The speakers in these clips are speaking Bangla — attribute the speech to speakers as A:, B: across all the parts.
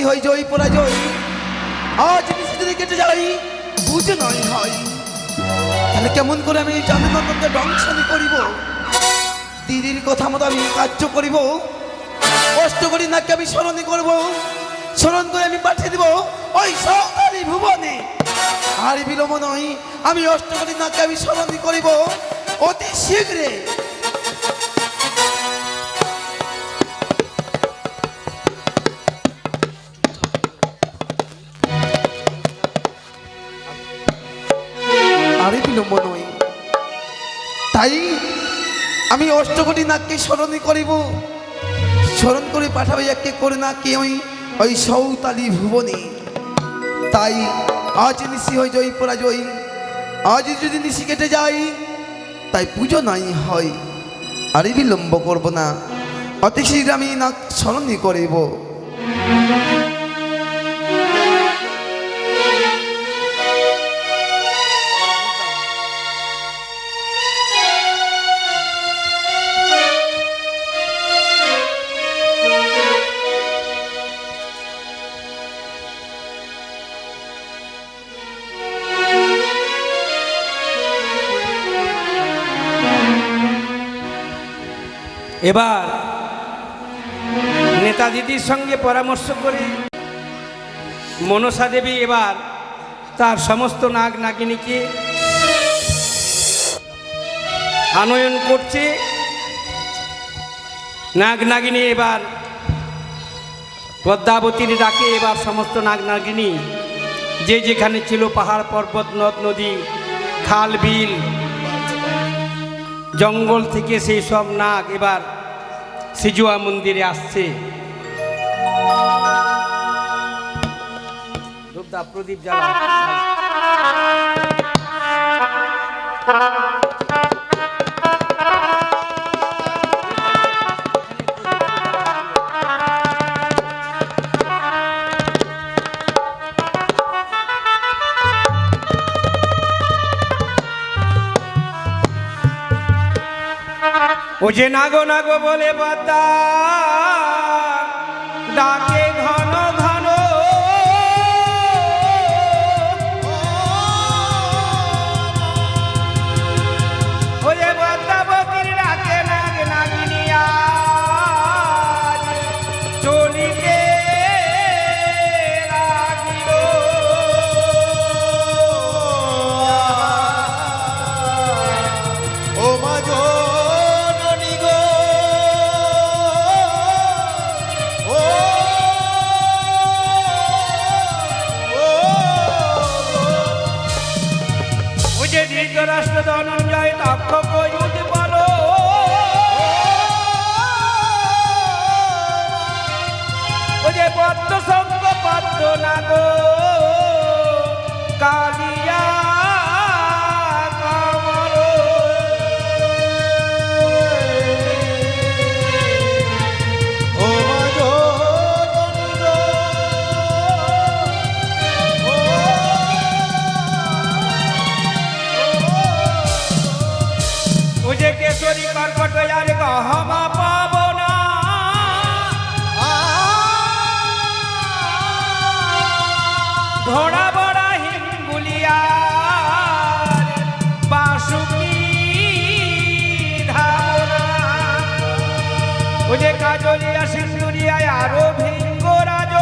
A: হয় জয় পরাজয়, আজ নিশি যদি কেটে যাই বুঝে নয় হয়, তাহলে কেমন করে আমি জামিনকে দংশন করিব? দিদির কথা মতো আমি কার্য করিব, কষ্ট করি নাকি আমি স্মরণই করব, স্মরণ করে আমি পাঠিয়ে দিব ওই সরকারি ভুবনে। আর বিলম্ব নয়, আমি অষ্ট করি নাকি আমি স্মরণই করিব অতি শীঘ্রে। আরে বিলম্ব নয়, তাই আমি অষ্টকোটি নাককে স্মরণই করিব, স্মরণ করে পাঠাবে একে করে না কেউ ওই সৌতালি ভুবনে। তাই আজ নিশি হয় জয় পরাজয়, আজ যদি নিশি কেটে যাই তাই পুজো নাই হয়। আরে বিলম্ব করব না, অতি শীঘ্র আমি নাক স্মরণই করিব।
B: এবার নেতাজির সঙ্গে পরামর্শ করে মনসা দেবী এবার তার সমস্ত নাগ নাগিনীকে আনয়ন করছে। নাগ নাগিনী এবার পদ্মাবতীর ডাকে এবার সমস্ত নাগ নাগিনী যে যেখানে ছিল, পাহাড় পর্বত নদ নদী খাল বিল জঙ্গল থেকে সেই সব নাগ এবার সিজুয়া মন্দিরে আসছে। প্রদীপ জ্বালা। ও যে নাগো নাগো বলে পাতা ডাকে ঘন ঘন, ও যে পদ্মাবতীর ডাকে নাগ নাগিনী আজ চলিতে লাগিল।
C: ও মাঝো
B: রাষ্ট্র ধনঞ্জয় তক্ষক যুদ্ধ বলো, ও যে পদ্ম শঙ্খ পদ্ম নাগ কালিয়া কমল,
C: ও মাঝো
B: যে কেশরী কর্কট আর গহমা পাবনা, ঘোড়া বড়া হিঙ্গুলিয়া বাসুকি ধামনা, ও যে কাজলিয়া সিন্দুরিয়া আরো ভিঙ্গরাজ,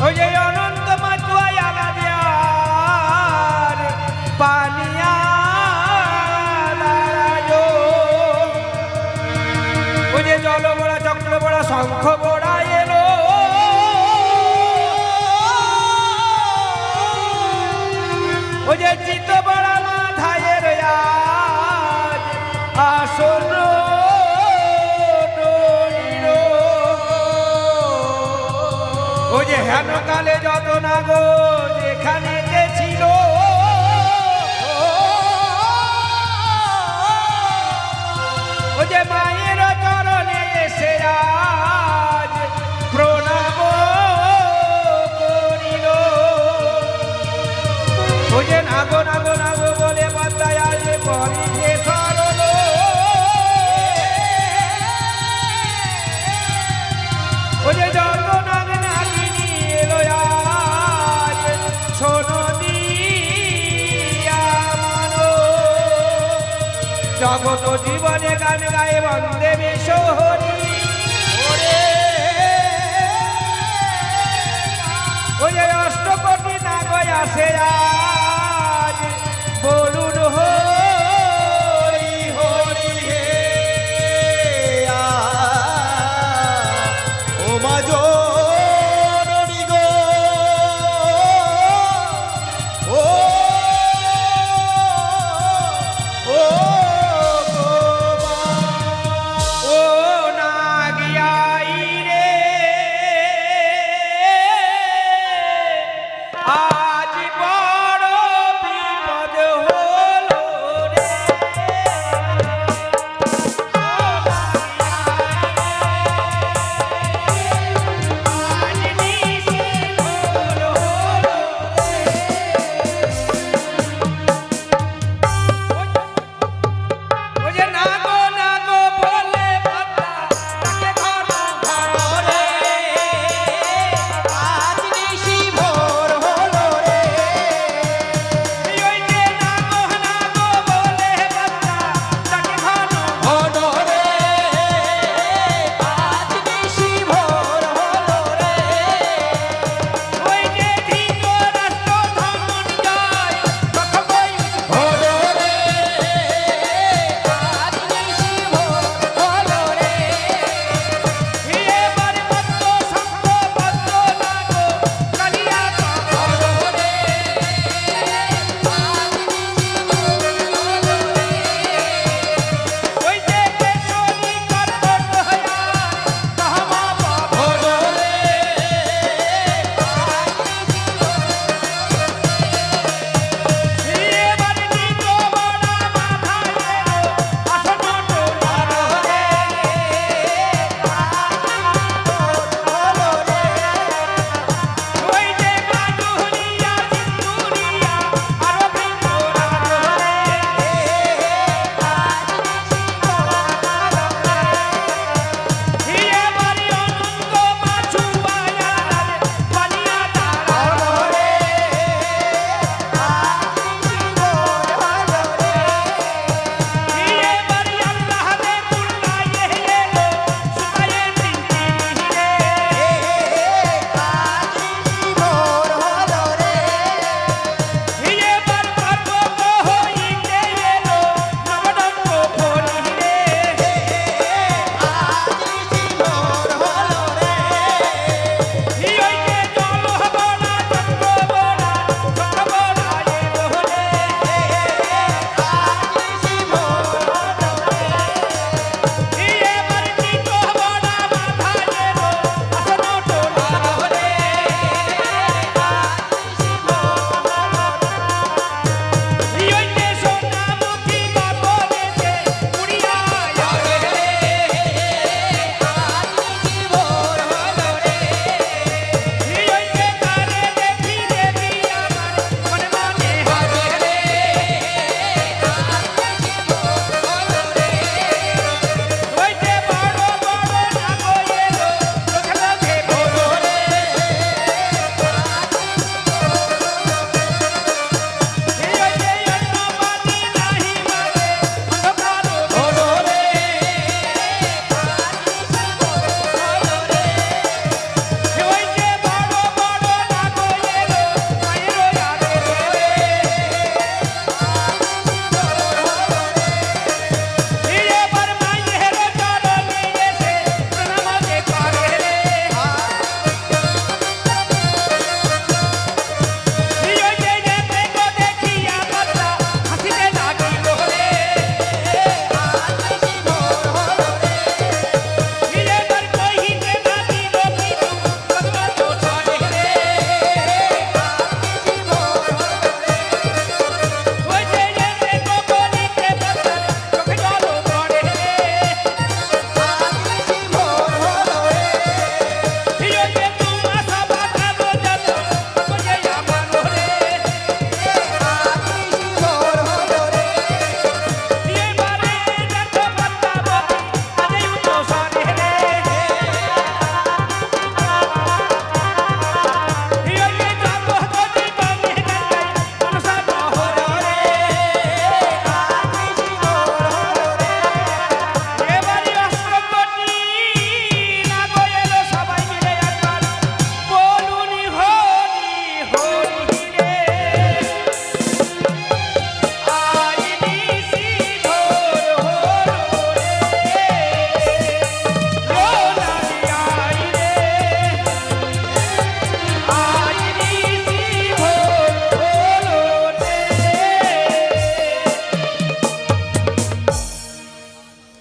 B: ও যে অনন্ত মাতুয়ায় আলাদা পানিয়া ও যে জল বড়া চক্র বড়া শঙ্খ বড়া এলো, ও যে চিত বড়া মাথায়ের আসন ও যে হেন কালে যত নাগো যেখানে ছিল, ও যে মায়ের চরণে এসে আজ প্রণাম করিল, ও যে নাগো নাগো নাগো বলে বাদ্দায় আজ পরিতে সরল, জগত জীবনে গান গায়ে বন্দে বিশ্বহরি ওই যে অষ্টকোটি না গয় আসে আজ বলুন হরি হরি হে
C: ও মা জননী গো ও ও গো মা
B: ও নাগিয়াই রে আজ বড় বিপদ হলো রে ও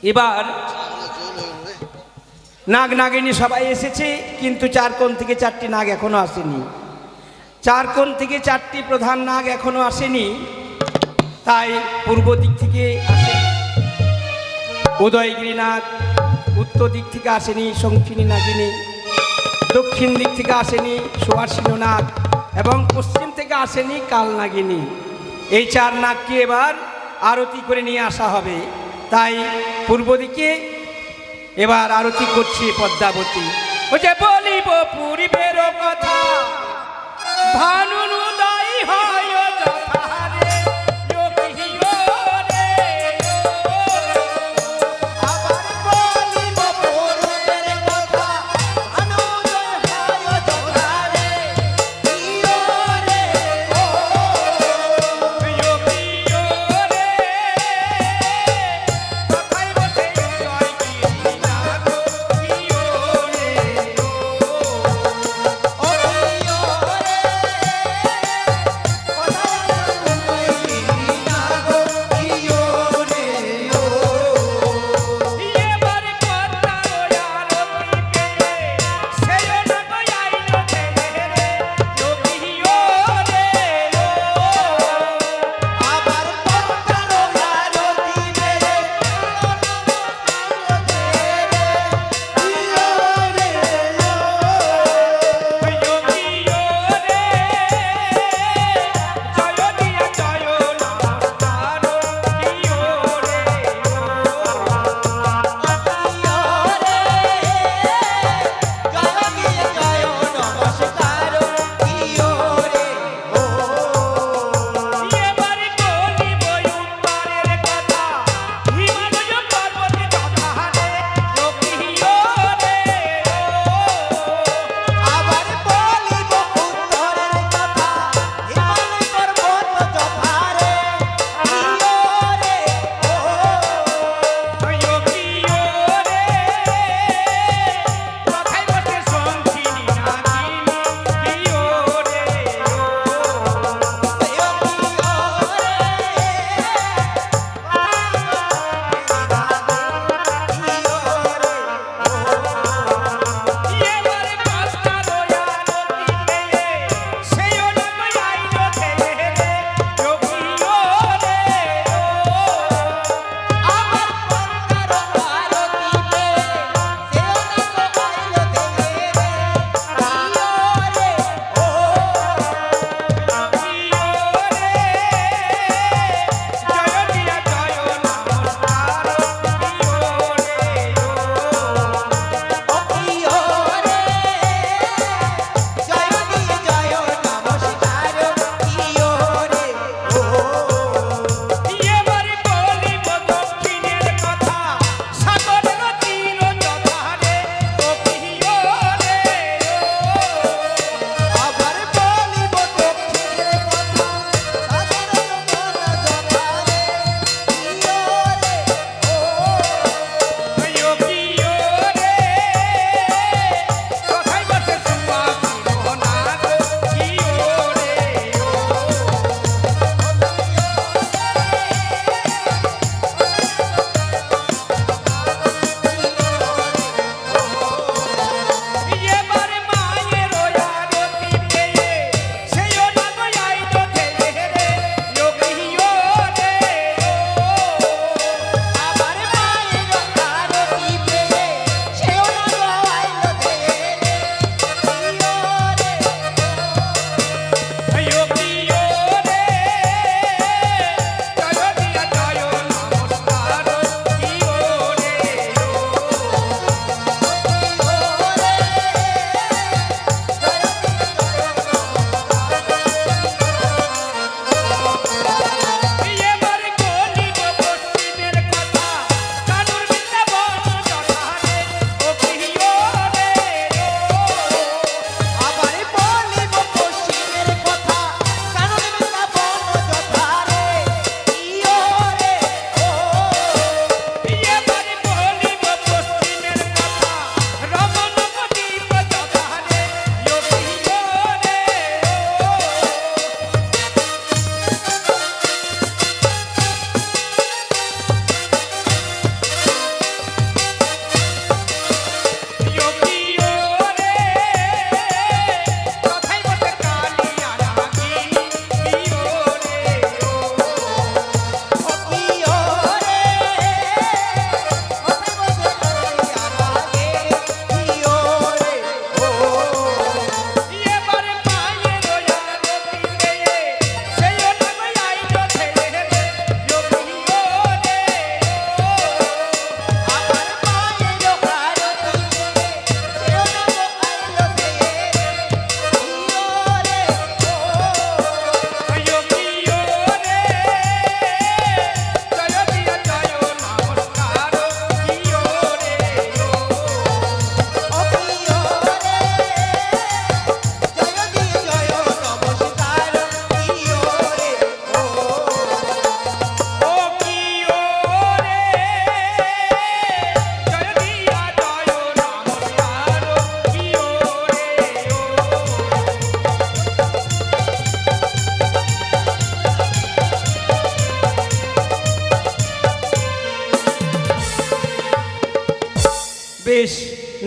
B: এবার নাগ নাগিনী সবাই এসেছে, কিন্তু চার কোণ থেকে চারটি নাগ এখনো আসেনি। চার কোণ থেকে চারটি প্রধান নাগ এখনো আসেনি, তাই পূর্ব দিক থেকে আসে উদয়গিরি নাগ, উত্তর দিক থেকে আসেনি শঙ্খিনী নাগিনী, দক্ষিণ দিক থেকে আসেনি সুহাসিনী নাগ এবং পশ্চিম থেকে আসেনি কাল নাগিনী। এই চার নাগকে এবার আরতি করে নিয়ে আসা হবে, তাই পূর্ব দিকে এবার আরতি করছে পদ্মাবতী। ও যে বলিব পূর্বের কথা ভানুনুদয় হয় যথারে,
C: আবার বলিব পূর্বের কথা, অনুদয় হয় যথারে, ইয়ো রে ও। ও ইয়ো রে, কথা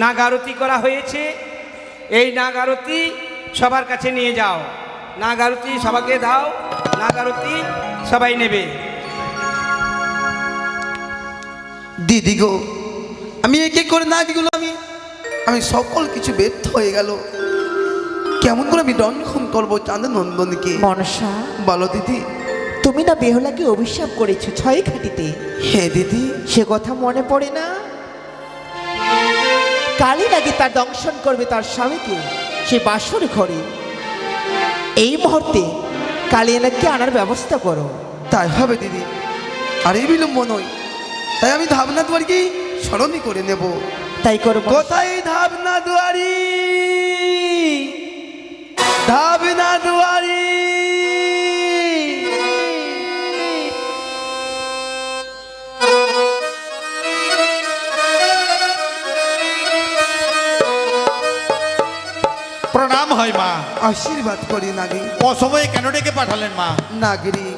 B: নাগারতি করা হয়েছে। এই নাগারতি সবার কাছে নিয়ে যাও, নাগারতি সবাইকে দাও, নাগারতি সবাই নেবে।
A: দিদি গো, আমি এক এক করে নাগগুলো আমি সকল কিছু ব্যর্থ হয়ে গেল। কেমন করে আমি দংশন করবো চাঁদ নন্দনকে?
C: মনসা,
A: বলো দিদি।
C: তুমি না বেহুলাকে অভিশাপ করেছো 6 ঘাটিতে।
A: হ্যাঁ দিদি।
C: সে কথা মনে পড়ে না? কালই নাকি তার দংশন করবে তার স্বামীকে সে বাসর ঘরে। এই মুহূর্তে কালিয়া নাকি আনার ব্যবস্থা করো।
A: তাই হবে দিদি, আর এই বিলম্ব নয়। তাই আমি ধাবনা দুয়ারকে স্মরণই করে নেব।
C: তাই করো মনসা।
A: কোথায় ধাবনা দুয়ারি? ধাবনা দুয়ারি।
D: প্রণাম হয় মা।
A: আশীর্বাদ করি নাগি।
D: অসময়ে কেন ডেকে পাঠালেন মা?
A: নাগরি,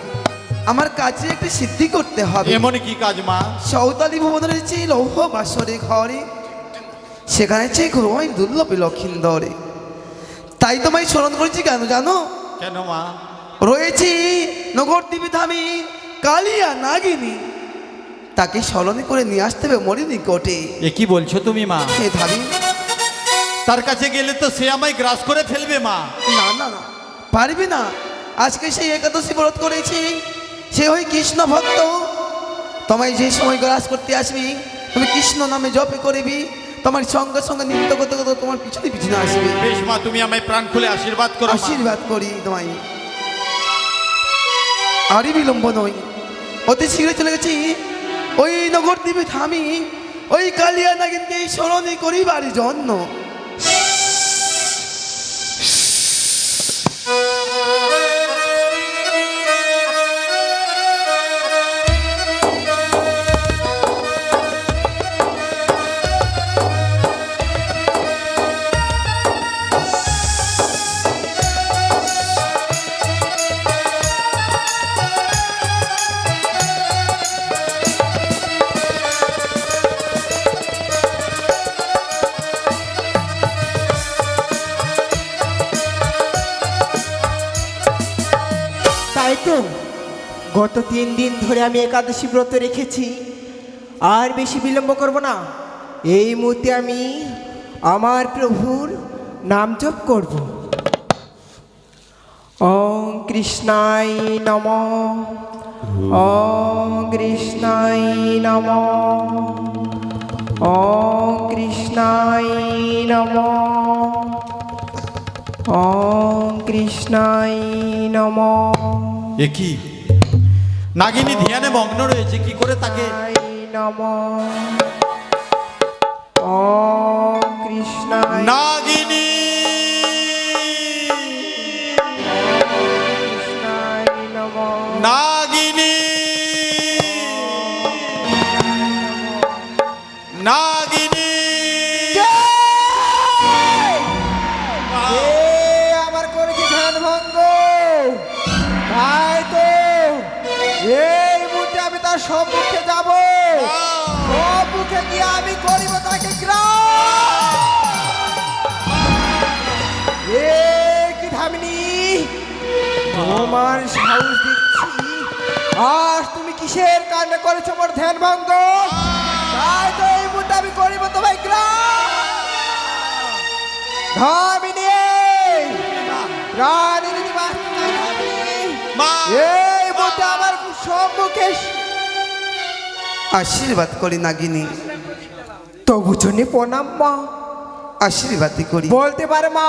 A: আমার কাছে একটি সিদ্ধি করতে হবে।
D: এমন কি কাজ মা?
A: সাঁওতালি ভবনের যে লৌহ বাসরে ঘরে, সেখানে চেয়ে ঘুরোয় দুর্লভে লক্ষিন্দরে। তাই তোমায় স্মরণ করেছি কেন জানো?
D: কেন মা?
A: রয়েছি নগরদ্বীপে ধামি কালিয়া নাগিনী, তাকে স্মরণ করে নিয়ে আসতে হবে মরি নিকটে।
D: এ কি বলছো তুমি মা?
A: হে ধামি,
D: তার কাছে গেলে তো সে আমায় গ্রাস করে ফেলবে মা।
A: না না না, পারবি না। আজকে সেই একাদশী ব্রত করেছি, সে হই কৃষ্ণ ভক্ত। তোমায় যে সময় গ্রাস করতে আসবি, তুমি কৃষ্ণ নামে জপে করবি, তোমার সঙ্গে সঙ্গে নৃত্য করতে করতে তোমার পিছনে পিছনে আসবে।
D: বেশ মা, তুমি আমায় প্রাণ খুলে আশীর্বাদ করো মা।
A: আশীর্বাদ করি তোমায়। আরই বিলম্ব নয়, অতি শীঘ্র চলে গেছি ওই নগরদ্বীপে থামি ওই কালিয়া নাগিনকে স্মরণে করিবার জন্য।
C: তাই তো গত 3 দিন ধরে আমি একাদশী ব্রত রেখেছি, আর বেশি বিলম্ব করব না। এই মুহূর্তে আমি আমার প্রভুর নাম জপ করব। ওং কৃষ্ণায় নমঃ, ওং কৃষ্ণায় নমঃ, ওং কৃষ্ণায় নমঃ, ওং কৃষ্ণায় নমঃ।
D: এ কি নাগিনী ধ্যানে মগ্ন রয়েছে, কি করে তাকে?
C: নমঃ, ওং কৃষ্ণায়
D: নাগিনী
C: কৃষ্ণায় নমঃ।
D: নাগিনী নাগিনী
C: আমার করেছে ধ্যান ভঙ্গ। তাই তো এই মুহূর্তে আমি তার সম্মুখে যাব, সম্মুখে গিয়ে আমি করিব তাকে কি থামিনি তোমার সাহস দিচ্ছি। আজ তুমি কিসের কাণ্ডে করেছো মোর ধ্যান ভঙ্গ? তাই তো এই মুহূর্তে আমি করিব তোমায় ধামিনী রানীর নিবাসিনী ধামিনী,
D: মা
C: এই মুহূর্তে আমার সম্মুখে
A: আশীর্বাদ করি নাগিনী,
C: তবু জন্য প্রণাম মা।
A: আশীর্বাদ করি।
C: বলতে পারে মা,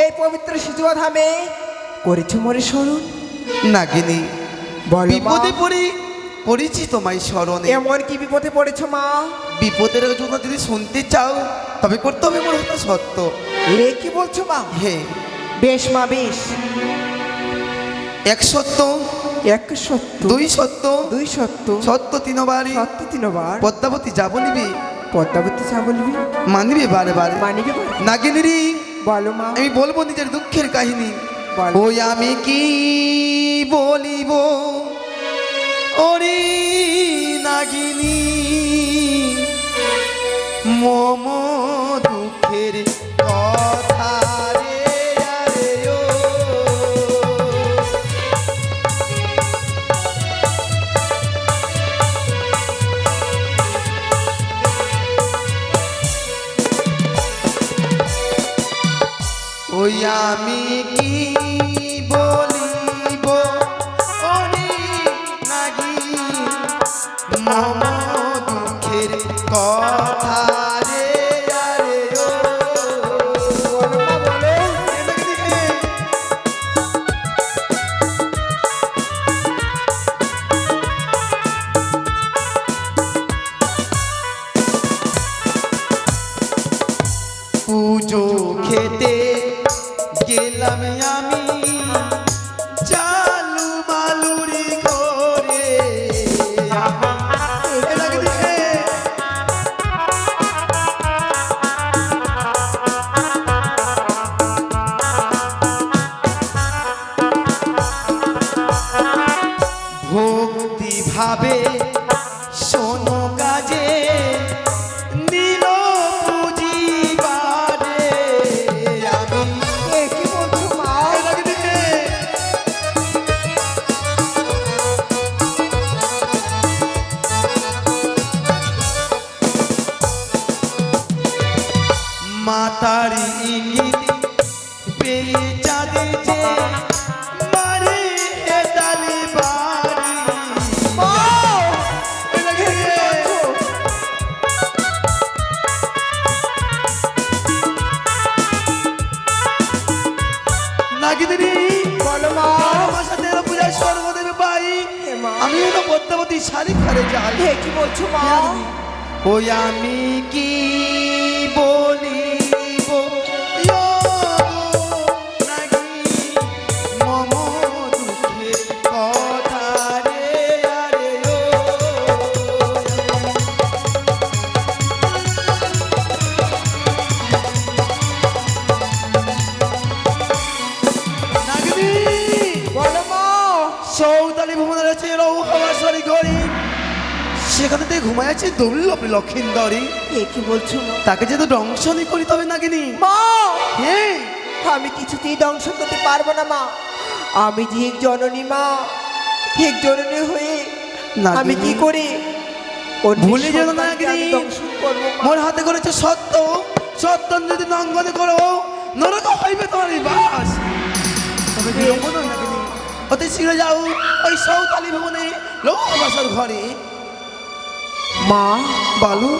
C: এই পবিত্র সিজুয়া ধামে করেছো মোরে স্মরণ?
A: নাগিনী,
C: বলো মা।
A: বিপদে পড়েছি তোমায় স্মরণে।
C: এমন কি বিপদে পড়েছো মা?
A: বিপদের জন্য যদি শুনতে চাও তবে করতে হবে মোর হাতে সত্য।
C: এ কি বলছো মা?
A: হে,
C: বেশ মা বেশ।
A: 1 সত্য,
C: 1 সত্য,
A: 2 সত্য,
C: 2 সত্য,
A: সত্য 3 বারে,
C: সত্য 3 বার,
A: পদ্মাবতী যা বলিবি
C: পদ্মাবতী যা বলবি
A: মানিবে বারে বারে।
C: মানিবে বারে।
A: নাগিনীরি,
C: বলো মা।
A: আমি বলবো নিজের দুঃখের কাহিনী।
C: বলো।
A: ওই আমি কি বলিব ওরে নাগিনী, মম কথা রে আরে ও ওই আমি কি বলিব ওরে নাগি মম দুঃখের কথা রে আরে ও পুজো খেতে গেলাম আমি চালু বালুরি করে ভক্তি ভাবে শোনো কাজে নীল পুজিবারে আমি
C: কি বলছো মা?
A: মাতারি ইঙ্গিত পেয়ে চাঁদে যে মারে তালি বাড়ি নাগিদিনী
C: বলো মা।
A: আমার সাথে পূজায় সর্বদেব পাই
C: হে মা।
A: আমি হলো পদ্মাবতী শাড়ি ঘরে যাই
C: হে কি বলছো মা?
A: ওই আমি কি বলিব ইয়ো নাগি মম দুঃখের কথা রে আরে ও নাগিনী
C: বলো মা।
A: সৌদালি ভ্রমণ রয়েছে রৌহাবাসরি ঘরে সেখানে থেকে ঘুমায় আছে দুর্লভ লক্ষিন্দরী
C: হে কি বলছো মা?
A: তাকে যদি দংশনই করি তবে নাগিনী
C: মা,
A: হ্যাঁ
C: আমি কিছুতেই দংশন করতে পারবো না মা। আমি যে এক জননী মা, এক জননী হয়ে
A: না
C: আমি
A: দিদি।
C: কি করে অন্য
A: ভুলে যেও না
C: সন্তানকে আমি
A: নাগিনী।
C: দংশন করবো মা?
A: মোর হাতে করেছে সত্য সত্য যদি লঙ্ঘন করো নরক হইবে তোমার এই বাস তবে বিলম্ব নয় নাগিনী অতি শীঘ্র যাও ওই সৌতালি ভবনে লৌহবাসর ঘরে
C: মা,
A: বালু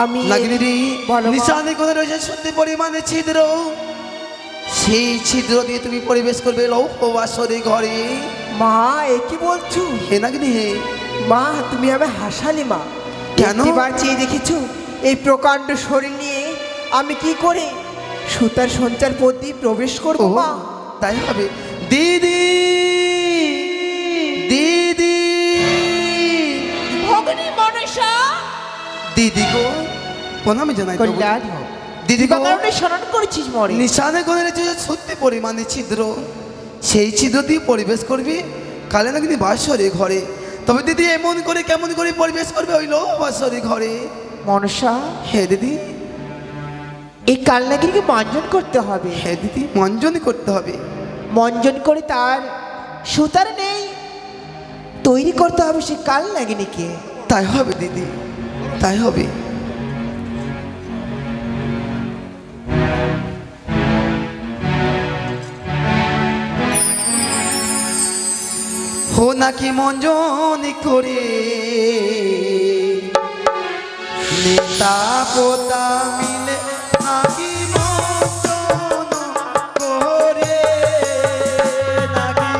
C: আমি
A: নাগিনী
C: বলো মা।
A: নিশানে করে রয়েছে সত্যি পরিমাণে ছিদ্র সেই ছিদ্র দিয়ে তুমি পরিবেশ করবে লৌহবাসরে ঘরে
C: মা, এ কি বলছো?
A: হে নাগিনী হে
C: মা, তুমি আমি হাসালি মা।
A: কেন?
C: একটিবার চেয়ে দেখেছো এই প্রকাণ্ড শরীর নিয়ে আমি কি করে সুতার সঞ্চার পথ দিয়ে প্রবেশ করবো
A: ও,
C: মা?
A: তাই হবে দিদি দিদি
E: ভগিনী মনসা
A: দিদি গো প্রণামে জানাই তো।
E: কল্যাণ
A: দিদি গো
E: কারণে স্মরণ করেছিস মরে
A: নিশানে করে রয়েছে সত্যি পরিমাণে ছিদ্র সেই ছিদ্র দিয়ে পরিবেশ করবি কালে না কিন্তু বাসরে ঘরে তবে দিদি এমন করে কেমন করে পরিবেশ করবে ওই লো বাসরে ঘরে
E: মনসা
A: হে দিদি
E: এই কালনাগিরিকে মঞ্জন করতে হবে
A: হে দিদি মঞ্জনই করতে হবে
E: মঞ্জন করে তার সুতার নেই তৈরি করতে হবে সে কালনাগিনীকে
A: তাই হবে দিদি তাই হবে হো নাকি মঞ্জনি করে নেতা পোতা মিলে নাকি মঞ্জন করে নাকি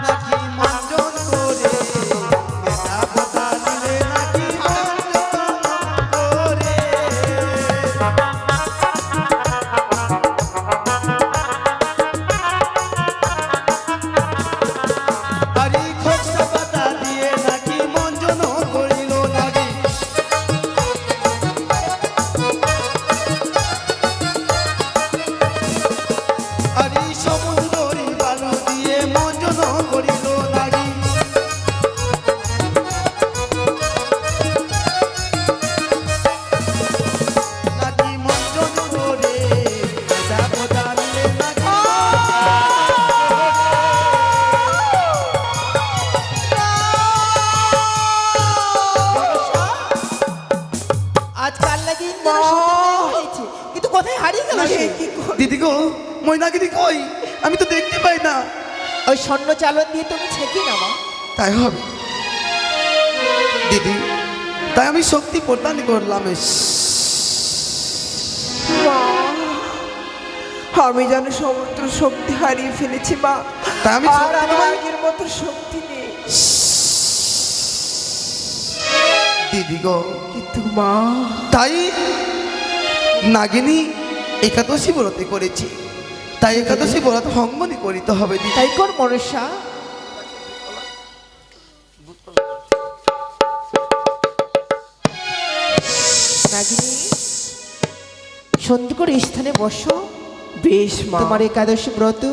A: নাকি মঞ্জন করে নেতা পোতা মিলে নাকি মঞ্জন করে আরি খো
E: যেন সতীর ন্যায় হয়েছে, কিন্তু কোথায় হারিয়ে গেল সে?
A: দিদি গো, ময়নাগিনি কই? আমি তো দেখতে পাই না।
E: ওই স্বর্ণ চালন দিয়ে তুমি ছেঁকে নামা।
A: তাই হবে দিদি, তাই আমি শক্তি প্রদান করলাম।
C: মা, আমি যেন সমস্ত শক্তি হারিয়ে ফেলেছি মা।
A: তাই আমি
C: আর
A: শক্তি
C: আমার
A: দেবো।
C: আগের মতো শক্তি নেই।
A: দিদি গো,
C: কিন্তু মা,
A: তাই নাগিনী একাদশী ব্রত করেছি, তাই একাদশী ব্রত ভঙ্গনি করিতে হবে দিদি।
E: তাই কর মনসা। নাগিনী, সুন্দর করে স্থানে বসো।
C: বেশ মা।
E: তোমার একাদশী ব্রত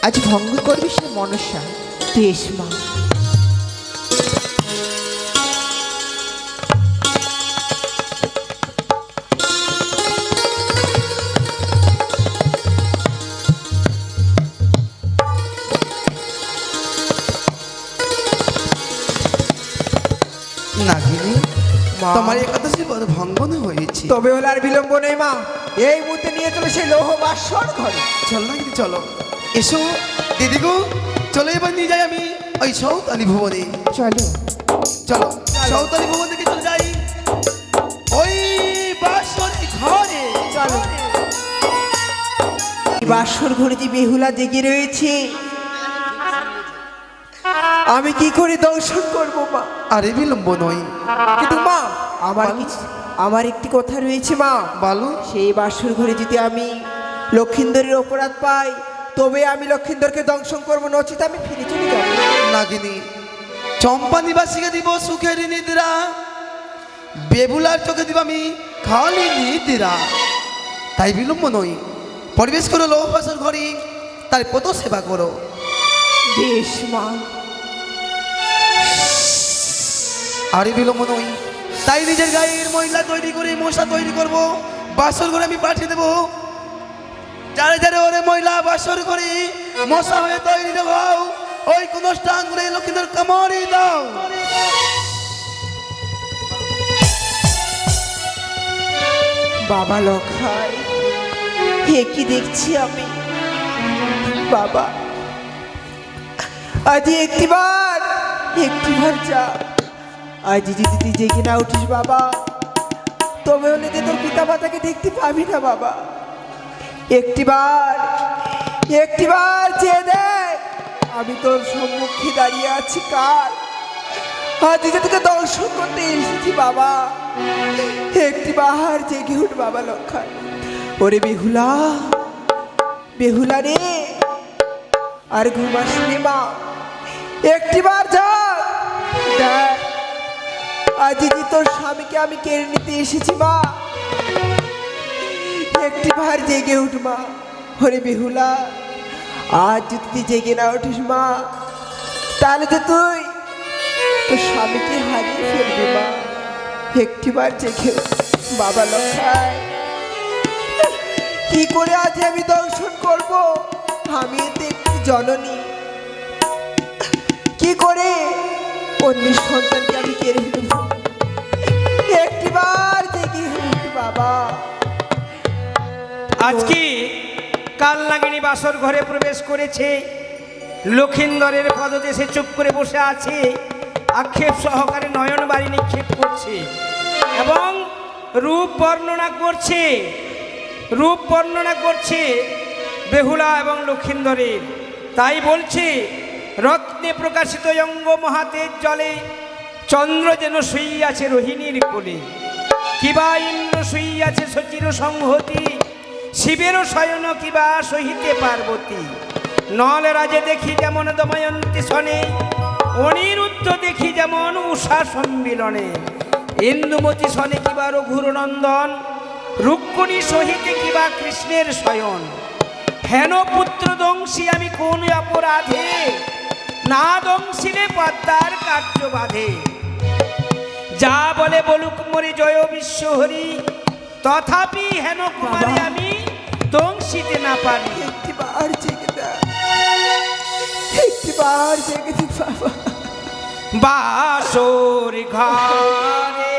E: আজ ভঙ্গ করবি সে মনসা।
C: বেশ মা।
A: নাগিনী,
C: মা।
A: তোমার একাদশী ব্রত ভঙ্গন হয়েছে।
C: তবে হলে আর বিলম্ব নেই মা, এই মুহূর্তে নিয়ে চলে সেই লৌহ বাসর ঘরে।
A: চল নাগিনী চলো, এসো দিদি গো, চলো এবার নিয়ে যাই আমি ওই সৌতালি ভুবনে।
E: চলো।
A: চলো সৌতালি ভুবন থেকে চলে যাই ওই বাসরি ঘরে।
C: চলো। এই বাসর ঘরে যে বেহুলা জেগে রয়েছে, আমি কি করে দর্শন করব মা?
A: আরে বিলম্ব নয়।
C: কিন্তু মা, আমার একটি কথা রয়েছে মা।
A: বলো।
C: সেই বাসর ঘরে যদি আমি লক্ষিন্দরের অপরাধ পাই, তবে আমি লক্ষিন্দরকে দংশন করবো, নচিত আমি ফিরে চলে যাবো।
A: নাগিনী, চম্পা নিবাসীকে দিব সুখের নিদ্রা, বেবুলার চোখে দিব আমি খালি নিদ্রা। তাই বিলম্ব নই, পরিবেশ করো লৌহবাসর ঘরে, তার কত সেবা করো।
C: বেশ মা।
A: আরে বিলম্ব নই, তাই নিজের গায়ের ময়লা তৈরি করে মশা তৈরি করব, বাসর ঘরে আমি পাঠিয়ে দেবো। যারে যারে ওরে ময়লা বাসর ঘরে মশা হয়ে তৈরি দেবো, ওই কোন স্থান করে লক্ষ্মীদের কামড়ি দাও।
C: বাবা লখাই, হে কি দেখছি আমি? বাবা, আজ একটিবার যা। আজ যদি তুই জেগে না উঠিস বাবা, তবে হলে যে তোর পিতা মাতাকে দেখতে পাবি না বাবা। একটিবার চেয়ে দেখ, আমি তোর সম্মুখে দাঁড়িয়ে আছি কার। আজ যে তোকে দর্শন করতে এসেছি বাবা, একটিবার জেগে উঠ বাবা লক্ষণ। ওরে বেহুলা, বেহুলা রে, আর ঘুমাস রে মা, একটিবার যা দেখ, আজ যে তোর স্বামীকে আমি কেড়ে নিতে এসেছি মা। একটিবার জেগে উঠ মা। ওরে বেহুলা, আজ যদি তুই জেগে না উঠিস মা, তাহলে যে তুই তোর স্বামীকে হারিয়ে ফেলবি মা। একটিবার জেগে উঠ বাবা লক্ষাই। কি করে আজ আমি দর্শন করব? আমি তো একটি জননী, কি করে অন্য সন্তানকে আমি কেড়ে নেব? একটিবার জেগে উঠ বাবা।
B: আজকে কাল নাগিনী বাসর ঘরে প্রবেশ করেছে, লক্ষিন্দরের পদদেশে চুপ করে বসে আছে, আক্ষেপ সহকারে নয়ন বাড়ি নিক্ষেপ করছে এবং রূপ বর্ণনা করছে বেহুলা এবং লক্ষিন্দরের। তাই বলছে, রত্নে প্রকাশিত অঙ্গ মহাতেজ জলে, চন্দ্র যেন শুইয়াছে রোহিণীর কোলে, কিবা ইন্দ্র শুইয়াছে সচির সংহতি, শিবেরও শয়ন কিবা সহিতে পার্বতী। নল রাজে দেখি যেমন দময়ন্তী সনে, অনিরুদ্ধ দেখি যেমন উষা সম্মিলনে, ইন্দুমতি সনে কিবা রঘুর নন্দন, রুক্মিণী সহিতে কিবা কৃষ্ণের শয়ন। হেন পুত্র দংশী আমি কোন অপরাধে, না দংশিলে পদ্মার কার্য বাধে। যা বলে বলুক মরে জয় বিশ্বহরি, তথাপি হেন কুমারে আমি দংশিতে না পারি।
C: একটিবার জেগে দেখ, একটিবার জেগে দেখ বাবা।
B: বাসর ঘরে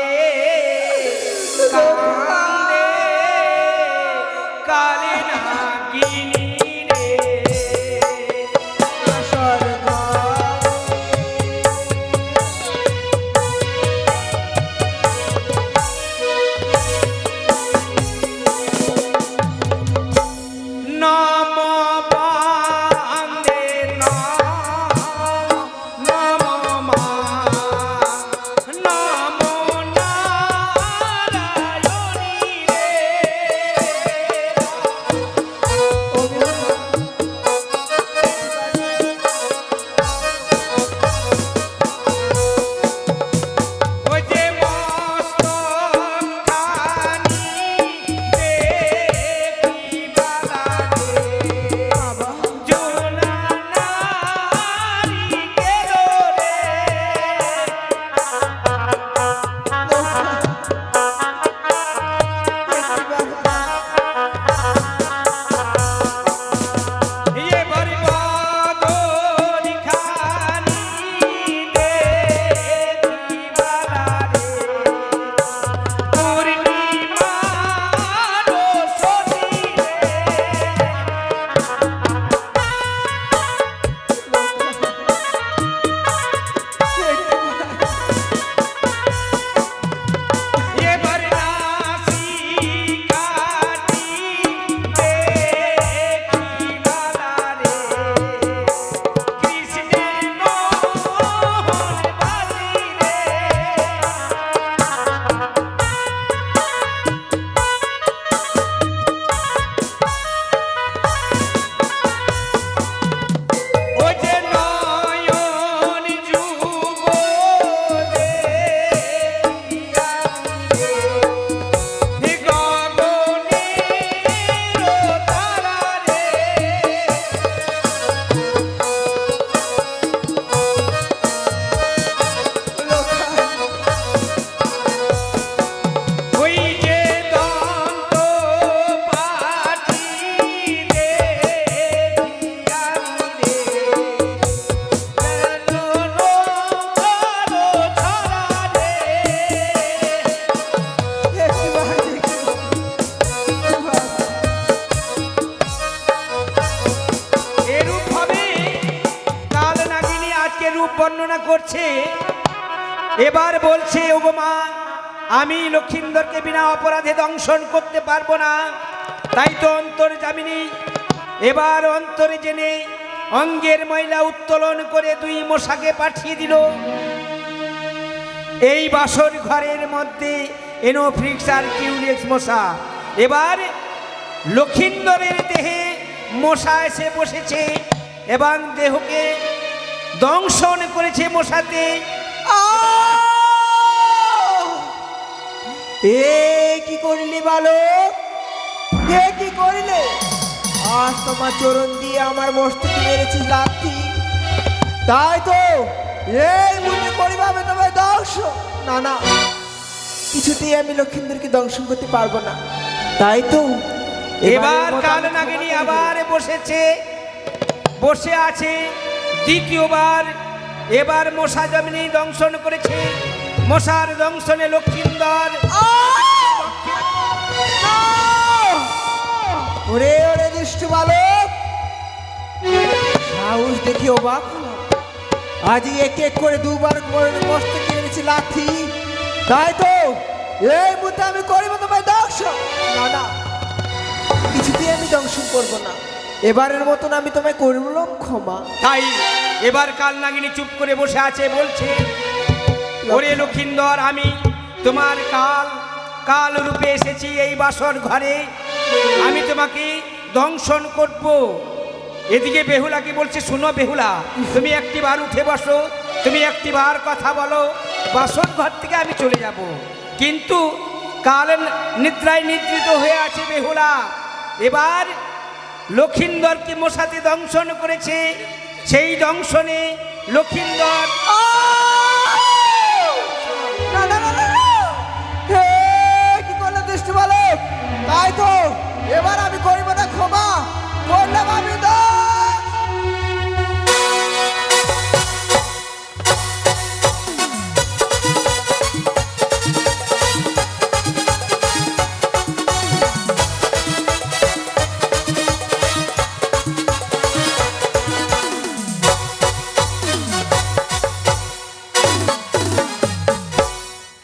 B: এবার বলছে ওগো মা, আমি লক্ষিন্দরকে বিনা অপরাধে দংশন করতে পারবো না। তাই তো অন্তর্যামিনী এবার অন্তরে জেনে অঙ্গের ময়লা উত্তোলন করে 2 মশাকে পাঠিয়ে দিল এই বাসর ঘরের মধ্যে, এনোফ্রিক্স আর কিউরিক্স মশা। এবার লক্ষিন্দরের দেহে মশা এসে বসেছে এবং দেহকে দংশন করেছে মশাতে।
C: এ কি করলি বালক, এ কি করলে? আজ তোমার চরণ দিয়ে আমার মস্তকে মেরেছিস লাথি, তাই তো এই মনে করিভাবে তোমায় দংশন। না না, কিছুতেই আমি লক্ষিন্দরকে দংশন করতে পারবো না। তাই তো
B: এবার কাল নাগিনী আবার বসে আছে দ্বিতীয়বার। এবার মশা জমিনি দংশন করেছে। মশার দংশনে লক্ষিন্দর
C: ওরে ওরে দুষ্টু বালক, সাহস দেখি অবাক হলাম। আজ এক এক করে 2বার মস্তকে মেরেছি লাথি, তাই তো এই মুহূর্তে আমি করিব তোমায় দংশন। না না, কিছুতেই আমি দংশন করব না। এবারের মতন আমি তোমায় করলাম ক্ষমা।
B: তাই এবার কাল নাগিনী চুপ করে বসে আছে, বলছে ওরে লক্ষিন্দর, আমি তোমার কাল রূপে এসেছি এই বাসর ঘরে, আমি তোমাকে দংশন করব। এদিকে বেহুলাকে বলছে, শুনো বেহুলা, তুমি একটিবার উঠে বসো, তুমি একটিবার কথা বলো, বাসর ঘর থেকে আমি চলে যাব। কিন্তু কাল নিদ্রায় নিদ্রিত হয়ে আছে বেহুলা। এবার লক্ষিন্দরকে মশাতে দংশন করেছে, সেই দংশনে লক্ষিন্দর
C: না না না না, হে কি করলে দুষ্টু বালক, তাই তো এবার আমি করিব না ক্ষমা।